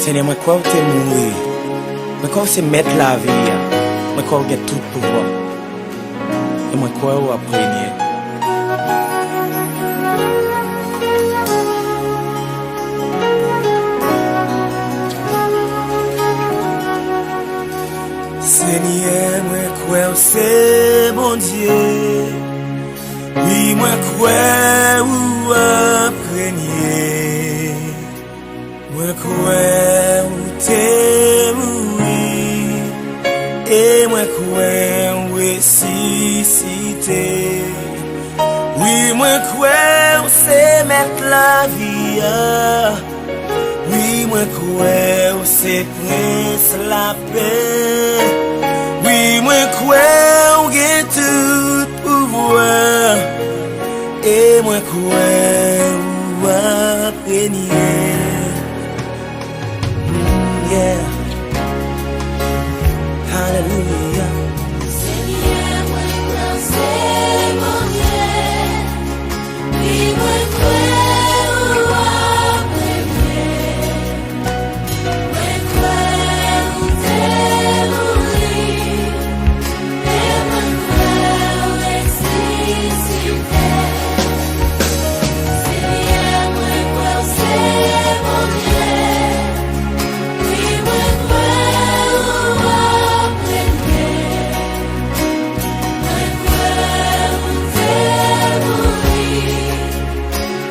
Seigneur, moi crois que tu es mourir. Moi crois que c'est mettre la vie. Moi crois que tu as tout pouvoir. Et moi crois que tu as Seigneur, moi crois que c'est mon Dieu. Oui, moi crois ou appreniez. Moi crois ou t'es mouru. Et moi crois ou ressuscité. Oui, moi crois ou c'est mettre la vie. Oui, moi crois ou c'est prince la paix. Oui, moi crois ou gagne tout pouvoir. Et moi crois ou appreniez. Yeah. Hallelujah. Seigneur, moi crois c'est mon Dieu. Oui, moi crois ou appreniez. Moi crois ou t'es mouru. Et moi crois ou ressuscité. Seigneur, moi crois c'est mon Dieu. Oui, moi crois ou appreniez. Moi crois ou t'es mouru.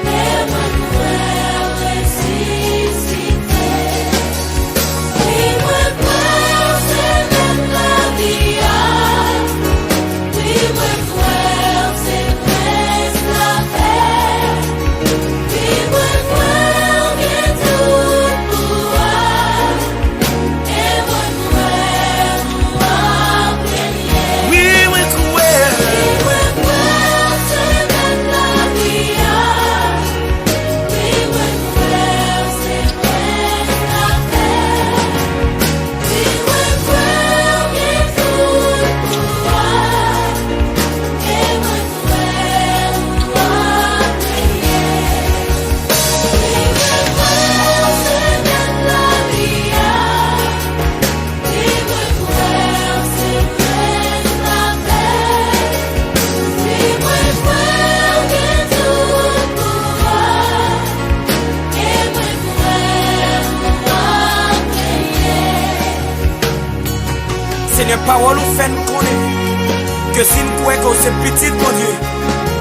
Et moi crois ressuscité. Oui, moi crois c'est même la vie. Oui, moi crois c'est presque la paix. Oui, moi crois bien tout pouvoir. Et moi crois ou appreniez. Oui, moi crois. Oui, moi crois c'est même la vie. Oui, moi crois c'est presque la paix. Oui, moi crois bien tout pouvoir. Et moi crois ou appreniez. Oui, moi crois c'est même la vie. Oui, moi crois c'est presque la paix. Oui, moi crois bien tout pouvoir. Et moi crois ou appreniez. Seigneur, parole ou fait nous connaître que si nous croyons que c'est petit, mon Dieu,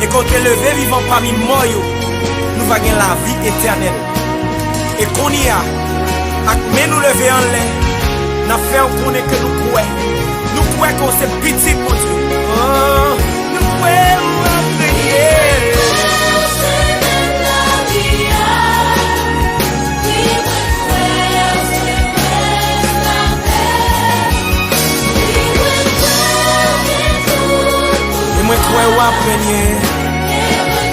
et qu'on est levé vivant parmi moi, nous va gagner la vie éternelle. Et qu'on y a, mais nous lever en l'air, n'a fait qu'on est que nous croyons. Nous croyons que c'est petit, mon Dieu. Oh, nous croyons appreniez. C'est même la vie. Oui, moi crois c'est presque la paix. Oui, moi crois bien tout Et moi croyons appreniez. et moi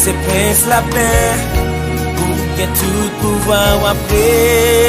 C'est prince la paix, pour que tout pouvoir après.